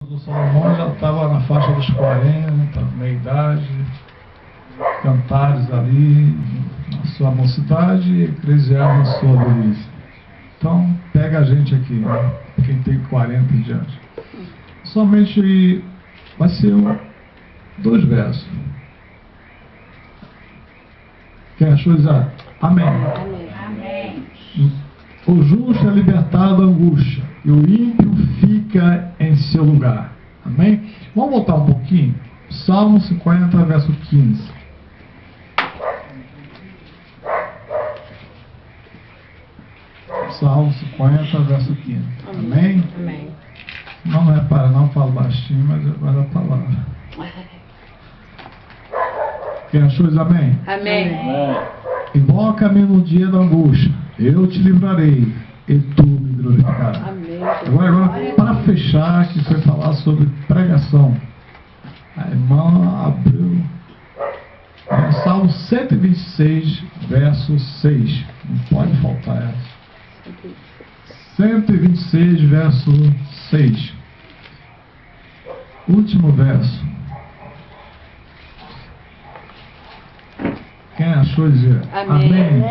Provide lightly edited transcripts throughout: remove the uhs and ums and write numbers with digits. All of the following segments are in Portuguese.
O Salomão já estava na faixa dos 40, meia idade, Cantares ali, na sua mocidade, e Eclesiastes na sua velhice. Então, pega a gente aqui, né? Quem tem 40 em diante. Somente vai ser 2 versos. Quem achou dizer amém? Amém. O justo é libertado da angústia, e o ímpio fica em seu lugar. Amém? Vamos voltar um pouquinho. Salmo 50, verso 15. Salmo 50, verso 15. Amém? Amém. Não repara, não falo baixinho, mas agora a palavra. Quem achou diz amém? Amém. Invoca-me no dia da angústia, eu te livrarei, e tu me glorificarás. Amém. Agora, para fechar, que foi falar sobre pregação. A irmã abriu Salmo 126, verso 6. Não pode faltar essa. 126, verso 6. Último verso. Quem achou dizer? Amém.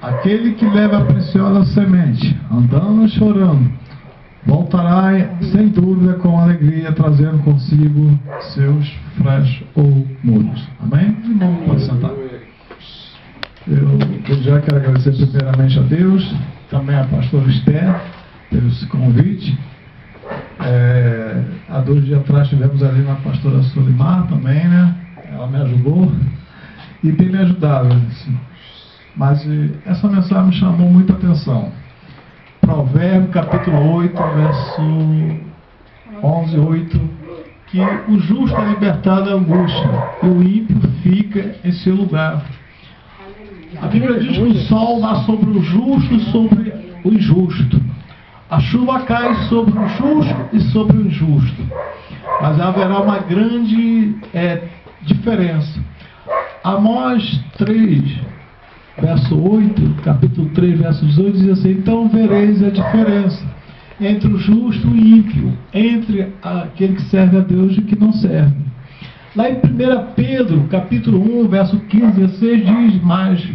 Aquele que leva a preciosa semente, andando e chorando, voltará sem dúvida com alegria, trazendo consigo seus freixos ou mudos. Amém? Irmão, pode sentar. Eu já quero agradecer primeiramente a Deus, também a pastora Esther, pelo esse convite. Há 2 dias atrás estivemos ali na pastora Solimar também, né? Ela me ajudou e tem me ajudado. Assim. Mas essa mensagem me chamou muita atenção. Provérbio capítulo 8, verso 11, 8, que o justo é libertado da angústia e o ímpio fica em seu lugar. A Bíblia diz que o sol dá sobre o justo e sobre o injusto. A chuva cai sobre o justo e sobre o injusto. Mas haverá uma grande diferença. Amós 3, verso 8, capítulo 3, verso 18, diz assim: então vereis a diferença entre o justo e o ímpio, entre aquele que serve a Deus e o que não serve. Lá em 1 Pedro, capítulo 1, verso 15, 16, diz mais: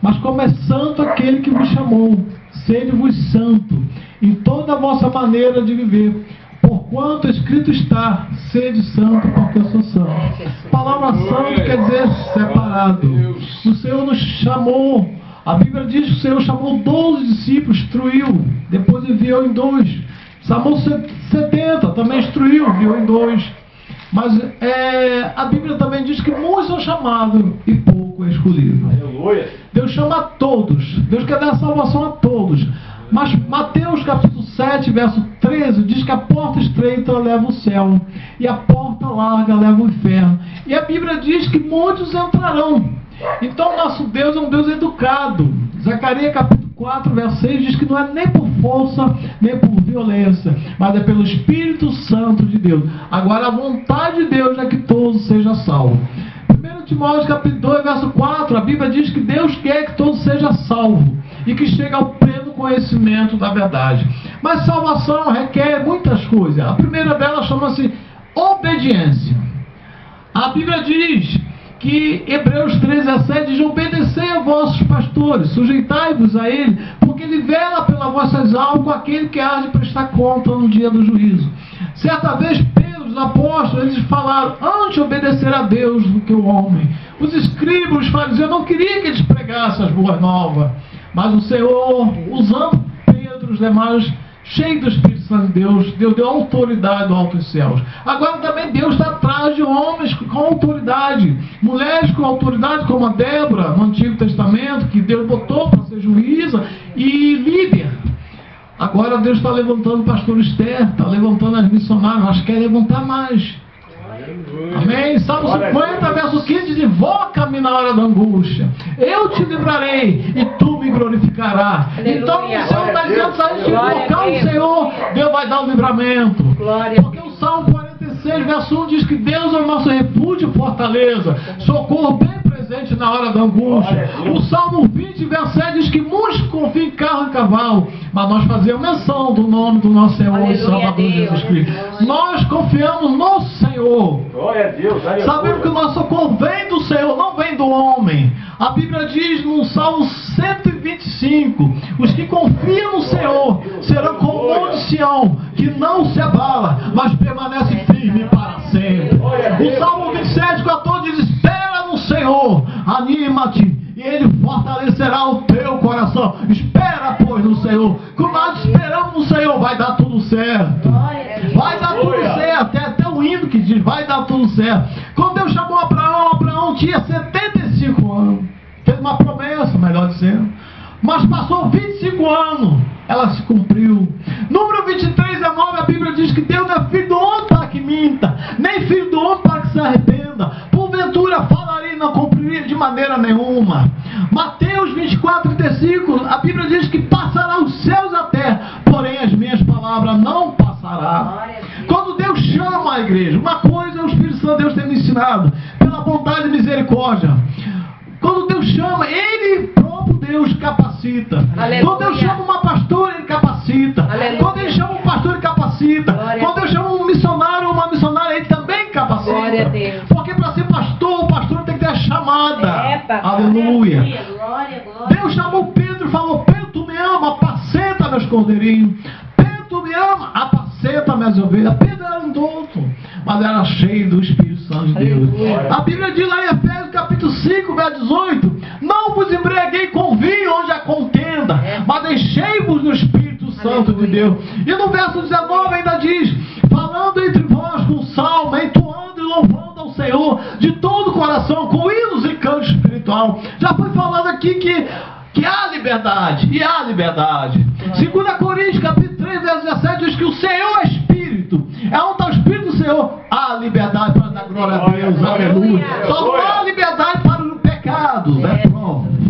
mas como é santo aquele que vos chamou, sede-vos santo em toda a vossa maneira de viver, porquanto escrito está: sede santo, porque eu sou santo. A palavra santo quer dizer separado. O Senhor nos chamou. A Bíblia diz que o Senhor chamou 12 discípulos, instruiu, depois enviou em 2. Chamou 70, também instruiu, enviou em 2. Mas a Bíblia também diz que muitos são chamados e pouco é escolhido. Aleluia. Deus chama a todos. Deus quer dar salvação a todos. Mas Mateus capítulo 7, verso 13, diz que a porta estreita leva o céu e a porta larga leva o inferno. E a Bíblia diz que muitos entrarão. Então nosso Deus é um Deus educado. Zacarias capítulo 4, verso 6 diz que não é nem por força, nem por violência, mas é pelo Espírito Santo de Deus. Agora a vontade de Deus é que todos sejam salvos. 1 Timóteo capítulo 2, verso 4, a Bíblia diz que Deus quer que todos sejam salvos e que chegue ao pleno conhecimento da verdade. Mas salvação requer muitas coisas. A primeira delas chama-se obediência. A Bíblia diz que Hebreus 13:17 diz: obedecei a vossos pastores, sujeitai-vos a ele, porque ele vela pelas vossas almas com aquele que há de prestar conta no dia do juízo. Certa vez Pedro, os apóstolos, eles falaram: antes obedecer a Deus do que o homem. Os escribas, os fariseus, não queriam que eles pregassem as boas novas, mas o Senhor, usando Pedro e os demais, cheio do Espírito Santo de Deus, Deus deu autoridade do alto dos céus. Agora também Deus está atrás de homens com autoridade, mulheres com autoridade, como a Débora no Antigo Testamento, que Deus botou para ser juíza, e líder. Agora Deus está levantando o pastor Esther, está levantando as missionárias, mas quer levantar mais. Amém? Salmo 50, verso 15 diz: invoca-me na hora da angústia, eu te livrarei e tu me glorificarás. Aleluia. Então o Senhor está dizendo: se a gente invocar o Senhor, Deus vai dar o livramento. Glória. Porque o Salmo 46, verso 1 diz que Deus é o nosso refúgio e fortaleza, socorro bem presente presente na hora da angústia. O Salmo 20, verso 7 diz que muitos confiam em carro e cavalo, mas nós fazemos menção do nome do nosso Senhor e Salvador Jesus Cristo. Nós confiamos no Senhor. Glória a Deus. Sabemos que o nosso socorro vem do Senhor, não vem do homem. A Bíblia diz no Salmo 125: os que confiam no Senhor serão como o monte de Sião, que não se abala, mas permanece firme para sempre. O Salmo 27, 14 diz: espera no Senhor, anima-te, e Ele fortalecerá o teu coração. Espera, pois, no Senhor. Quando nós esperamos no Senhor, vai dar tudo certo. Vai dar tudo certo. Tem até um hino que diz: vai dar tudo certo. Quando Deus chamou Abraão, Abraão tinha 75 anos. Fez uma promessa, melhor dizendo. Mas passou 25 anos, ela se cumpriu. Número 23, 19, a Bíblia diz que Deus não é filho do homem para que minta, nem filho do homem para que se arrependa. Porventura falaria e não cumpriria de maneira nenhuma. Mateus 24, 35, a Bíblia diz que passará os céus e a terra, porém as minhas palavras não passará. Quando Deus chama a igreja, uma coisa o Espírito Santo de Deus tem me ensinado, pela bondade e misericórdia. Quando Deus chama, Ele próprio Deus capacita. Aleluia. Quando Deus chama uma pastora, Ele capacita. Aleluia. Quando Ele chama um pastor, Ele capacita. Glória. Quando Deus chama um missionário ou uma missionária, Ele também capacita. Glória a Deus. Porque para ser pastor, o pastor tem que ter a chamada. Papai. Aleluia. Glória, glória. Deus chamou Pedro e falou: Pedro, tu me ama, apacenta meus cordeirinhos. Pedro, tu me ama, apacenta minhas ovelhas. Pedro era um douto, mas era cheio do Espírito Santo de Deus. Aleluia. A Bíblia diz lá em Efésios capítulo 5, verso 18: não vos embriaguei com vinho onde há contenda, mas deixei-vos no Espírito Santo de Deus. E no verso 19 ainda diz: falando entre vós com salmo, entoando e louvando ao Senhor de todo o coração, com hinos e canto espiritual. Já foi falado aqui que há liberdade, e há liberdade. 2 Coríntios capítulo 3, verso 17 diz que o Senhor é Espírito. É onde está o Espírito do Senhor, há liberdade para dar glória a Deus. Aleluia. Só não há liberdade para o pecado.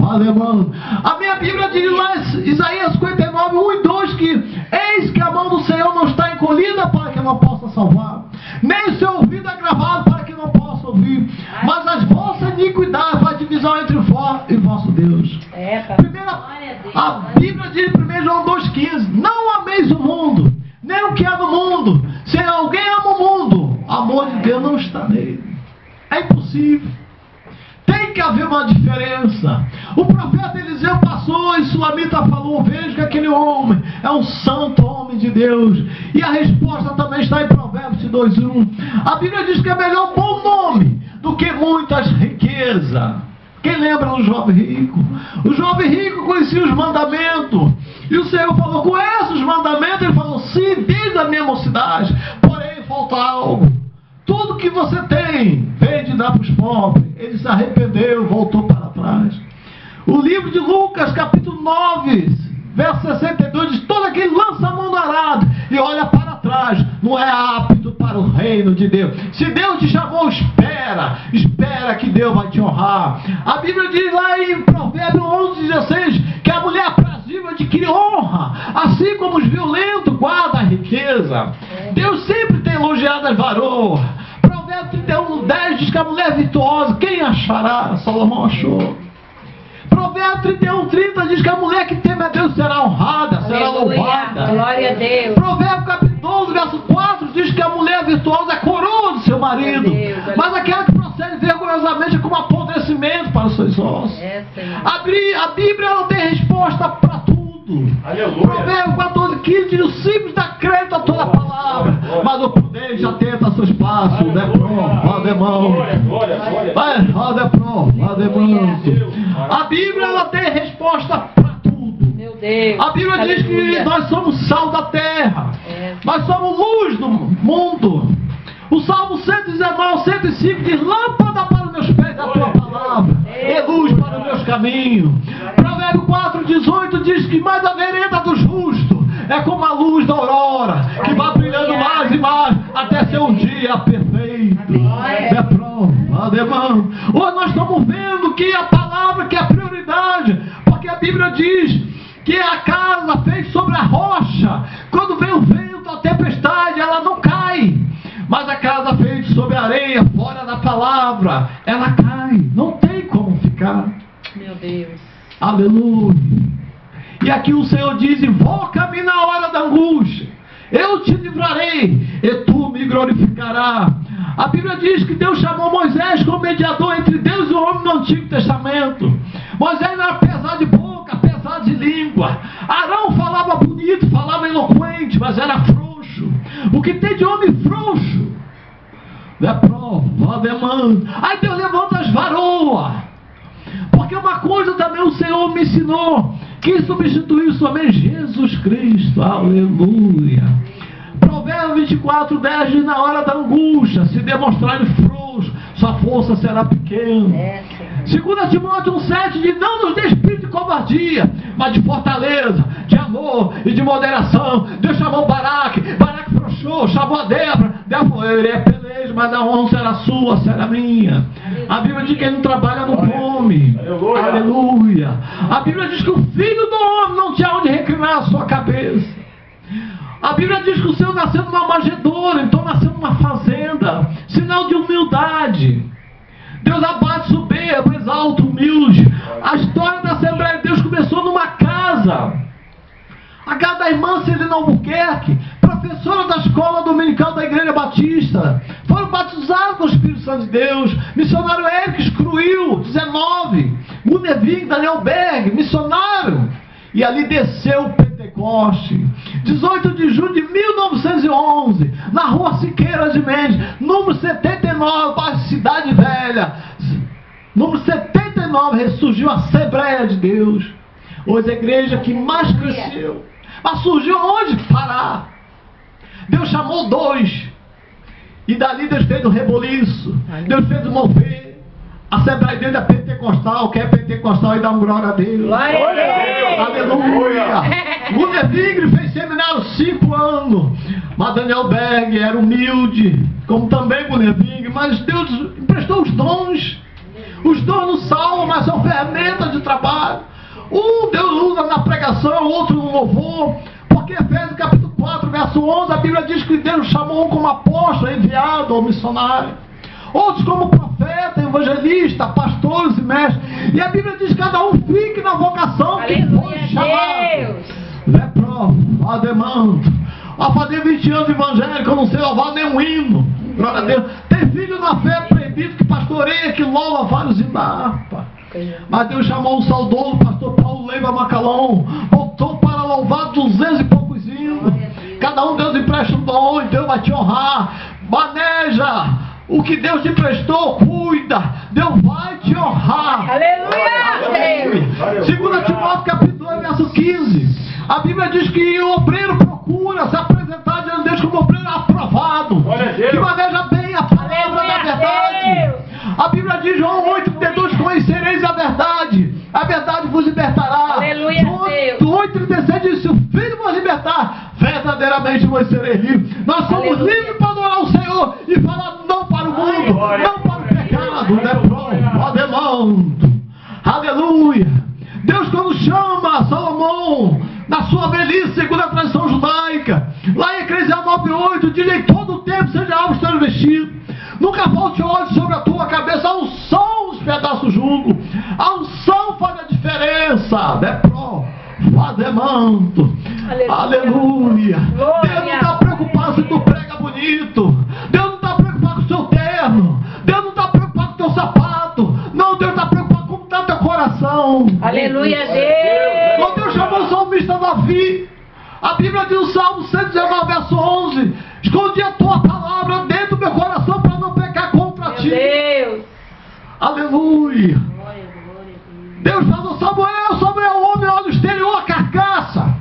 Alemão. A minha Bíblia diz lá em Isaías 59, 1 e 2 que eis que a mão do Senhor não está encolhida para que não possa salvar, nem o seu ouvido agravado para que não possa ouvir, mas as vossas iniquidades faz divisão entre vós e vosso Deus. A Bíblia diz em 1 João 2,15: não ameis o mundo, nem o que há no mundo. Se alguém ama o mundo, o amor de Deus não está nele. É impossível. Tem que haver uma diferença. O profeta Eliseu passou e Sulamita falou: veja que aquele homem é um santo homem de Deus. E a resposta também está em Provérbios 2:1. A Bíblia diz que é melhor um bom nome do que muitas riquezas. Quem lembra do jovem rico? O jovem rico conhecia os mandamentos. E o Senhor falou: conhece os mandamentos? Ele falou: sim, desde a minha mocidade. Porém, falta algo. Tudo que você tem, vende e dá para os pobres. Ele se arrependeu, voltou para trás. O livro de Lucas, capítulo 9, verso 62, diz: todo aquele lança a mão no arado e olha para trás, não é apto para o reino de Deus. Se Deus te chamou, espera que Deus vai te honrar. A Bíblia diz lá em Provérbios 11:16 que a mulher aprazível adquire honra, assim como os violentos guardam a riqueza. Deus sempre tem elogiado as varoas. Provérbios 31:10 diz que a mulher virtuosa, quem achará? Salomão achou. Provérbios 31:30 diz que a mulher que teme a Deus será honrada, será louvada. Glória a Deus. Provérbios capítulo 12, verso 4 diz que a mulher virtuosa é coroa do seu marido, mas aquela que procede vergonhosamente é como apodrecimento para os seus ossos. A Bíblia não tem resposta para tudo. Aleluia. Provérbios 14:15 diz: o simples dá crédito a toda a palavra, mas o prudente atenta a seus passos. A Bíblia ela tem resposta para tudo. Meu Deus. A Bíblia diz que nós somos sal da terra. Nós somos luz do mundo. O Salmo 119, 105 diz: lâmpada para os meus pés é a tua palavra, e luz para os meus caminhos. Provérbio 4:18 diz que mais a vereda do justo é como a luz da aurora, que vai brilhando mais e mais até ser um dia perfeito. Hoje nós estamos vendo que a palavra que é a prioridade, porque a Bíblia diz que a casa feita sobre a rocha, quando vem o vento, a tempestade, ela não cai. Mas a casa feita sobre a areia, fora da palavra, ela cai. Não tem como Aleluia. E aqui o Senhor diz: invoca-me na hora da angústia, eu te livrarei, e tu me glorificarás. A Bíblia diz que Deus chamou Moisés como mediador entre Deus e o homem no Antigo Testamento. Moisés era pesado de boca, pesado de língua. Arão falava bonito, falava eloquente, mas era frouxo. O que tem de homem frouxo? Demanda. Aí Deus levanta as varoas. Porque uma coisa também o Senhor me ensinou: quem substituiu somente Jesus Cristo. Aleluia. Provérbios 24:10 diz: na hora da angústia, se demonstrarem frouxo, sua força será pequena. 2 Timóteo 1,7 diz: não nos dê espírito de covardia, mas de fortaleza, de amor e de moderação. Deus chamou Baraque frouxou, chamou a Débora ele é pelejo, mas a honra será sua, será minha. A Bíblia diz que ele não trabalha, não come. Aleluia. A Bíblia diz que o filho do homem não tinha onde reclinar a sua cabeça. A Bíblia diz que o Senhor nasceu numa manjedoura, então nasceu numa fazenda, sinal de humildade. Deus abate soberbo, exalta o humilde. A história da Assembleia de Deus começou numa casa. A casa da irmã Celina Albuquerque, professora da escola dominical da Igreja Batista, foram batizados com o Espírito Santo de Deus. Missionário Eric Scruil, 19, Munevig, Daniel Berg, missionário. E ali desceu o Pentecoste. 18 de julho de 1911, na rua Siqueira de Mendes, número 79, bairro Cidade Velha. Número 79, ressurgiu a Assembleia de Deus. Hoje a igreja que mais cresceu. Mas surgiu onde? Fará. Deus chamou 2. E dali Deus fez o reboliço. Deus fez o mover. A Assembleia dele é pentecostal. Quem é pentecostal e dá um glória a Deus. Aleluia. Gunnar Vigre fez seminário 5 anos. Mas Daniel Berg era humilde, como também Gunnar Vigre. Mas Deus emprestou os dons. Os dons não salvam, mas são ferramentas de trabalho. Um Deus usa na pregação, outro no louvor. Porque Efésios capítulo 4, verso 11, a Bíblia diz que Deus chamou um como apóstolo, enviado ou missionário. Outros como profeta, evangelista, pastores e mestres. E a Bíblia diz que cada um fique na vocação que foi chamado. Ademando. A fazer 20 anos de evangélico, eu não sei louvar nenhum hino. Glória a Deus. Tem filho na fé proibido que pastoreia, que louva vários hinos da harpa. Mas Deus chamou o saudoso pastor Paulo Leiva Macalão, voltou para louvar 200 e poucos hinos. Cada um Deus empresta um dom e Deus vai te honrar. Maneja o que Deus te emprestou, cuida, Deus vai te honrar. Aleluia. 2 Timóteo capítulo 2, verso 15. A Bíblia diz que o obreiro procura se apresentar diante de Deus como obreiro aprovado, que maneja bem a palavra da verdade. A Bíblia diz, João 8,32, conhecereis a verdade vos libertará. Aleluia, João 8,36 diz, se o Filho vos libertar, verdadeiramente vos sereis livres. Nós somos livres para adorar o Senhor e falar não para o mundo, não para o pecado, aleluia. Deus quando chama Salomão na sua velhice, segundo a tradição judaica, lá em Eclesiastes 9,8, diz, em todo o tempo seja alvo esteja vestido, nunca falte óleo sobre a tua cabeça. A unção despedaça o jugo, a unção faz a diferença. Aleluia. Deus não está preocupado se tu prega bonito, Deus não está preocupado com o seu terno, Deus não está preocupado com o teu sapato. Não, Deus está preocupado com como está teu coração. Aleluia, Deus. Quando Deus chamou o salmista Davi, a Bíblia diz no Salmo 119, verso 11, escondi a tua palavra dentro do meu coração para não pecar contra ti. Deus. Aleluia. Deus falou, Samuel, homem, olha o exterior, a carcaça,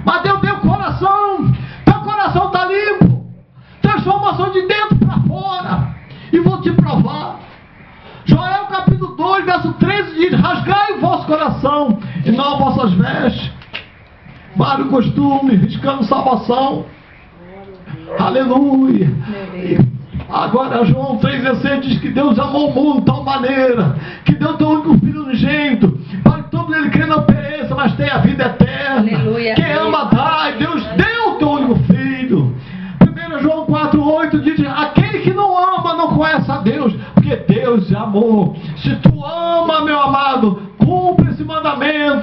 mas Deus tem o coração. Teu coração está limpo. Transformação de dentro para fora. E vou te provar. Joel capítulo 2, verso 13 diz, rasgai o vosso coração e não vossas vestes. Vários costumes, riscando salvação. Aleluia. Agora João 3,16 diz que Deus amou o mundo de tal maneira que deu teu único filho unigênito, para que todo ele crê não pereça, mas tenha a vida eterna. Aleluia. Quem ama dá, e Deus deu o teu único filho. 1 João 4,8 diz, aquele que não ama não conhece a Deus, porque Deus é amor. Se tu ama, meu amado, cumpre esse mandamento.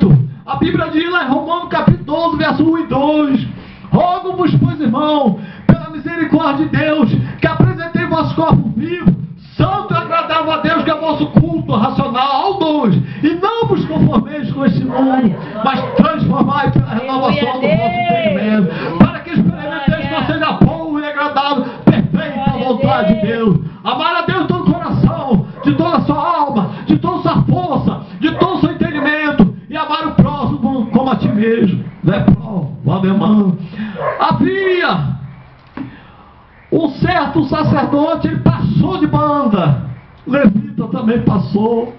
de Deus, que apresentei vosso corpo vivo, santo e agradável a Deus, que é o vosso culto racional. Ao 2, e não vos conformeis com este mundo, mas transformai pela renovação do vosso entendimento, para que experimenteis qual seja a boa e agradável, perfeita vontade de Deus. Amar a Deus de todo o coração, de toda a sua alma, de toda a sua força, de todo o seu entendimento, e amar o próximo como a ti mesmo. Havia um certo sacerdote, ele passou de banda, levita também passou,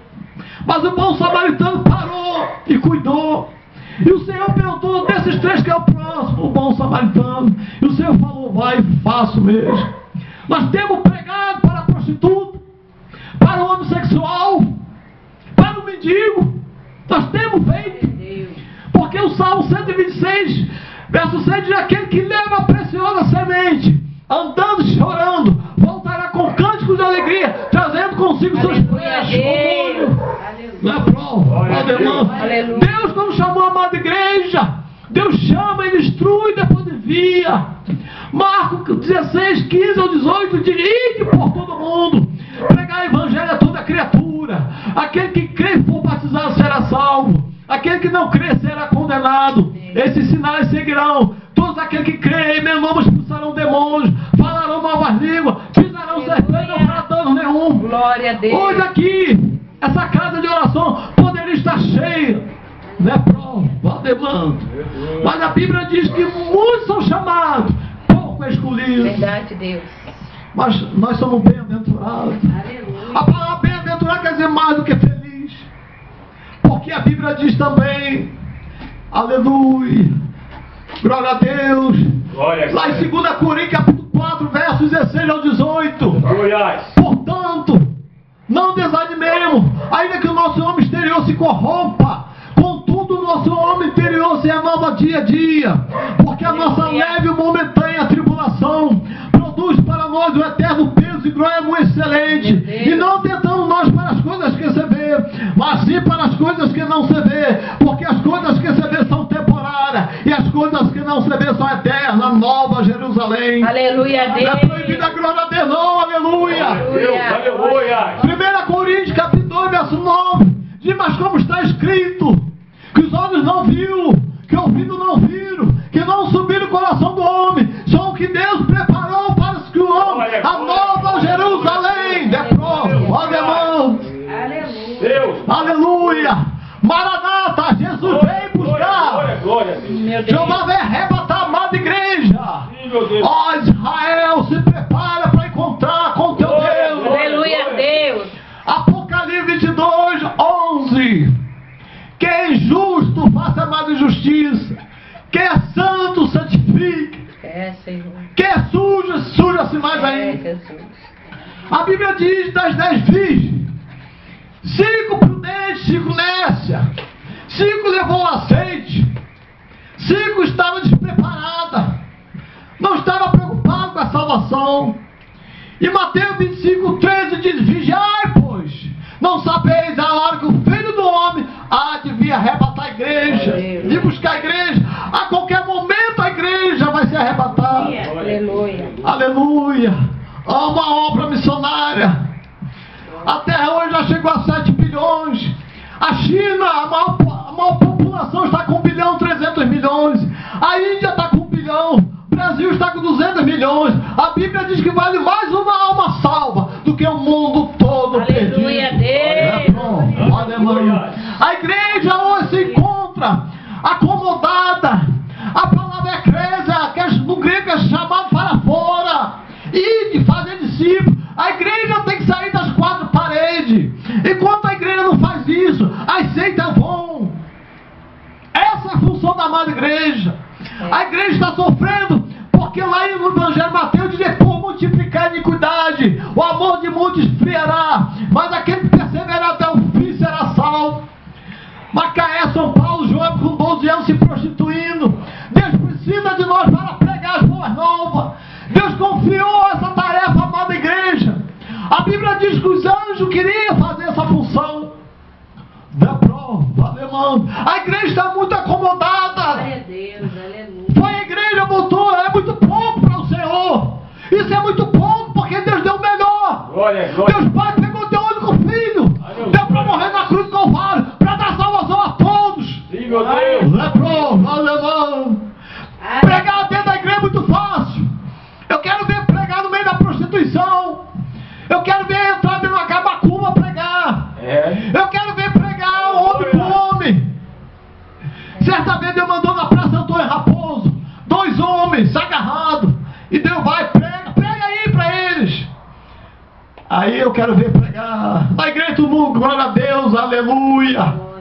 mas o bom samaritano parou e cuidou. E o Senhor perguntou: desses três, que é o próximo? O bom samaritano. E o Senhor falou: vai, faço mesmo. Nós temos pregado para a prostituta, para o homossexual, para o mendigo. Nós temos feito. Porque o Salmo 126, verso 6 diz: aquele que leva a preciosa semente, andando e chorando, voltará com cânticos de alegria, trazendo consigo seus prestes. Não é prova? Deus não chamou a amada igreja. Deus chama e instrui, depois envia. Marcos 16, 15 ou 18 diz: ide por todo mundo, pregar o evangelho a toda criatura. Aquele que crê e for batizado será salvo, aquele que não crê será condenado. Esses sinais seguirão todos aqueles que creem. Em meu nome expulsarão demônios, falarão novas línguas, pisarão serpentes, não fará dano nenhum. Glória a Deus. Hoje aqui, essa casa de oração poderia estar cheia, não é prova, demanda. Mas a Bíblia diz que muitos são chamados, pouco escolhidos. Verdade, Deus. Mas nós somos bem-aventurados. A palavra bem-aventurado quer dizer mais do que feliz, porque a Bíblia diz também, aleluia, glória a Deus, lá em 2 Coríntios capítulo 4, versos 16 ao 18. Portanto, não desanimemos, ainda que o nosso homem exterior se corrompa, contudo o nosso homem interior se renova dia a dia, porque a nossa leve e momentânea tribulação produz para nós o eterno peso e glória muito excelente. E não tentamos nós para as coisas que se vê, mas sim para as coisas que não se vê, porque as coisas que se vê são temporárias, e as coisas que não se vê são eternas. Nova Jerusalém. Aleluia a Deus. Não é proibida a glória a Deus, não, aleluia. Aleluia. 1 Coríntios capítulo 2, verso 9 diz: mas como está escrito, que os olhos não viram, que o ouvido não viram, que não subiram o coração do homem, são o que Deus preparou para os que o homem, a nova Jerusalém. De prova, irmãos. Aleluia. Maranata, Jesus veio buscar. Jeová vai arrebatar a amada igreja. Ó Israel, se prepara para encontrar com teu Deus. Aleluia a Deus. Apocalipse 22, 11. Quem é injusto, faça mais injustiça. Quem é santo, santifique. Senhor. Quem é sujo, suja-se mais ainda. Jesus. A Bíblia diz: das 10 virgens, 5 prudentes, 5 nécias, 5 levou azeite, 5 estavam despreparadas, não estavam preocupadas com a salvação. E Mateus 25, 13 diz: vigiai, pois, não sabeis a hora que o Filho do Homem há de vir arrebatar a igreja, de buscar a igreja. A qualquer momento a igreja vai ser arrebatada. Aleluia. Aleluia. Há uma obra missionária. A terra hoje já chegou a 7 bilhões. A China, a maior população, está com 1 bilhão 300 milhões. A Índia está com 1 bilhão. O Brasil está com 200 milhões. A Bíblia diz que vale mais uma alma salva do que o mundo todo perdido. Aleluia a Deus. Aleluia. A igreja hoje se encontra acomodada. A palavra eclésia, que no grego é chamado para fora, e de fazer discípulos. A igreja tem que sair das 4 paredes. Enquanto a igreja não faz isso, as seitas vão. Essa é a função da amada igreja. A igreja está sofrendo porque lá no Evangelho de Mateus diz: por multiplicar a iniquidade, o amor de muitos esfriará, mas aquele que perseverar até o fim será salvo. Macaé, São Paulo, João com 12 anos se prostituindo. Deus precisa de nós para pregar as boas novas. Deus confiou essa tarefa à amada igreja. A Bíblia diz que os anjos queriam fazer essa função. Da prova, alemão. A igreja está muito acomodada. Glória a Deus, aleluia. Foi a igreja, botou, é muito pouco para o Senhor. Isso é pouco, porque Deus deu o melhor. Glória, glória. Deus Pai pegou teu único filho, deu para morrer na cruz do Calvário, para dar salvação a todos. Sim, meu Deus. Leproso, alemão. Pregar dentro da igreja é muito fácil. Eu quero ver pregar no meio da prostituição. Eu quero ver entrar dentro de uma macumba pregar. Eu quero ver pregar homem por homem. Certa vez Deus mandou na Praça Antônio Raposo 2 homens agarrados. E Deus vai, prega aí para eles. Aí eu quero ver pregar. Na igreja todo mundo, glória a Deus, aleluia.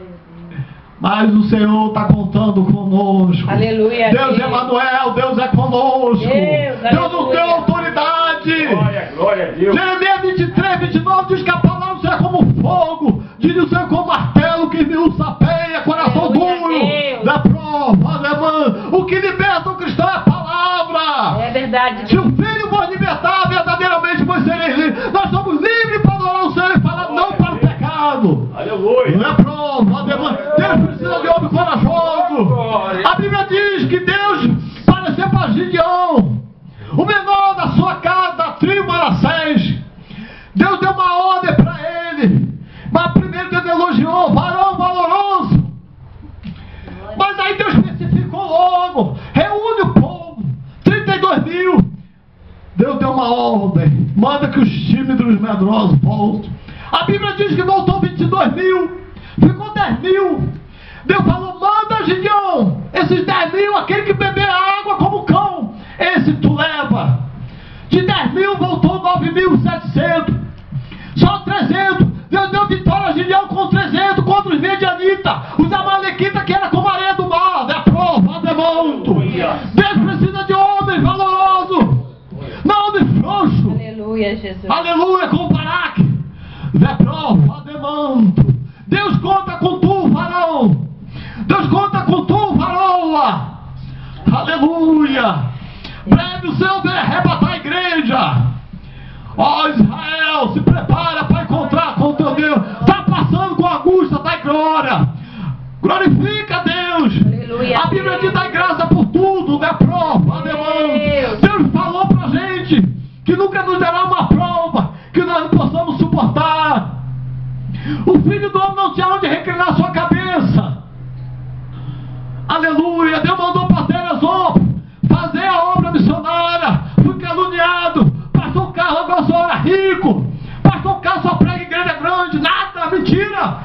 Mas o Senhor está contando conosco. Aleluia. Deus é Emanuel, Deus é conosco. Deus nos deu autoridade. Glória, glória a Deus. Jeremias 23, 29 diz que a palavra será como fogo, diz o Senhor como martelo que me o sapeia, coração duro da prova, alemã. O que liberta o cristão é a palavra. É verdade. Se o Filho vos libertar, verdadeiramente vos sereis livres. Nós somos livres para adorar o Senhor e falar não para o pecado. Aleluia. Não é prova, alemã. Deus precisa de homem corajoso. A Bíblia diz que Deus pareceu para Gideão, o menor da sua casa, da tribo Manassés. Deus deu uma ordem para ele, mas primeiro Deus elogiou, varão valoroso. Mas aí Deus especificou logo, reúne o povo, 32 mil. Deus deu uma ordem, manda que os tímidos e os medrosos voltem. A Bíblia diz que voltou 22 mil, ficou 10 mil. Deus falou, manda Gideão, esses 10 mil, aquele que beber água como cão, esse tu leva. De 10 mil voltou 9.700, só 300. Deus deu vitória a Gideão com 300 contra os medianitas, os amalequitas que era como a areia do mar, da prova, demonto. Deus precisa de homens valorosos, não homens frouxos. Aleluia, Jesus. Aleluia, com Baraque, da prova, demonto. Deus conta com tu, varão. Deus conta com tu, varoa. Aleluia. Breve o Senhor vai arrebatar a igreja. Ó Israel, se prepara para encontrar com o teu Deus. Está passando com angústia, dá glória. Glorifica a Deus. Aleluia. A Bíblia diz dá graça por tudo, né? Prova, Deus falou pra gente que nunca nos dará uma prova que nós não possamos suportar. O Filho do Homem não tinha onde reclinar sua cabeça. Aleluia. Deus mandou para Teresópolis fazer a obra missionária. Fui caluniado. Pastor Carlos agora só era rico. Pastor Carlos só prega igreja grande. Nada, mentira.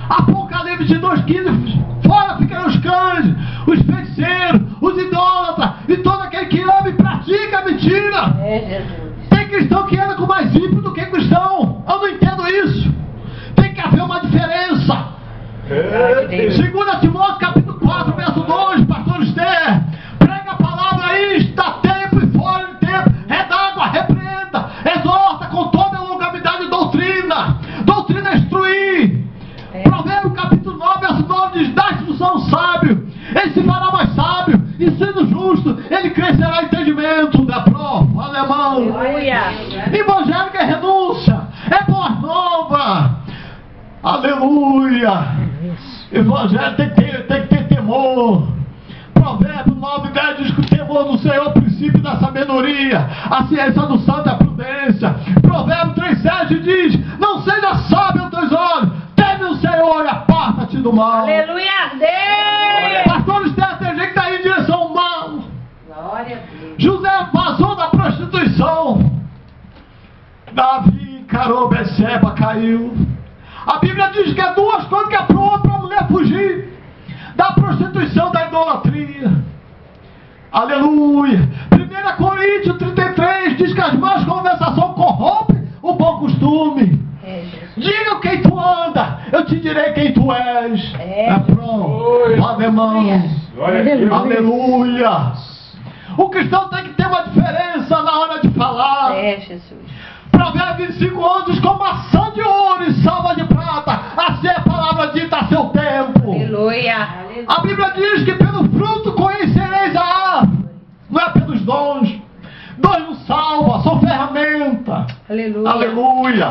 Apocalipse 2,15. Fora ficam os cães, os feiticeiros, os idólatras e todo aquele que ama e pratica a mentira. Jesus. Tem cristão que anda com mais ímpio do que cristão. Eu não entendo isso. Tem que haver uma diferença. 2 Timóteo capítulo 4, verso 2, pastor Esther, prega a palavra aí, está tempo e fora de tempo, redágua, repreenda, exorta com toda a longanimidade e doutrina instruir. Provérbio capítulo 9, verso 9 diz, dá instrução ao sábio, ele se fará mais sábio, ensino justo, ele crescerá em entendimento. Da prova, alemão. Aleluia. Evangélica é renúncia, é boa nova. Aleluia. Evangelho tem que ter temor. Provérbio 9, 10 diz que o temor do Senhor é o princípio da sabedoria, a ciência do santo é a prudência. Provérbio 3,7 diz, não seja sábio aos teus olhos, teme o Senhor e aparta-te do mal. Aleluia. Deus. Pastor Esther, tem gente que está em direção ao mal. Glória a Deus. José vazou da prostituição. Davi encarou Betseba, caiu. A Bíblia diz que é 2 coisas que é pronta para a mulher fugir: da prostituição, da idolatria. Aleluia. 1 Coríntios 33 diz que as más conversações corrompem o bom costume. Diga quem tu anda, eu te direi quem tu és. É pronto. Aleluia. Aleluia. O cristão tem que ter uma diferença na hora de falar. Jesus. Provérbios 25 diz, como maçã de ouro e salva de prata, assim é a palavra dita a seu tempo. Aleluia. A Bíblia diz que pelo fruto conhecereis a árvore, não é pelos dons. Dons não salva, são ferramenta. Aleluia. Aleluia.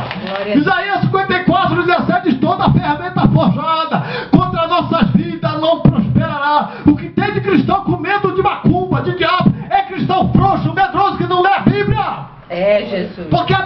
Isaías 54, 17 diz, toda ferramenta forjada contra nossas vidas não prosperará. O que tem de cristão com medo de macumba, de diabo, é cristão frouxo, medroso, que não lê a Bíblia. É, Jesus. Porque a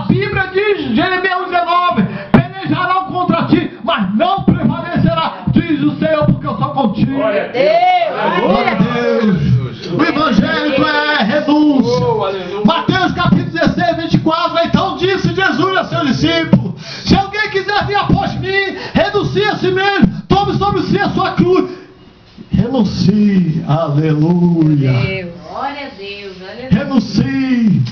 Bíblia diz, Jeremias 19, pelejarão contra ti, mas não prevalecerá, diz o Senhor, porque eu sou contigo. Glória a Deus. Glória a Deus. O evangélico é renúncia. Oh, aleluia. Mateus capítulo 16, 24. Então disse Jesus a seus discípulos: se alguém quiser vir após mim, renuncie a si mesmo, tome sobre si a sua cruz. Renuncie. Aleluia. Deus. Glória a Deus. Aleluia. Renuncie.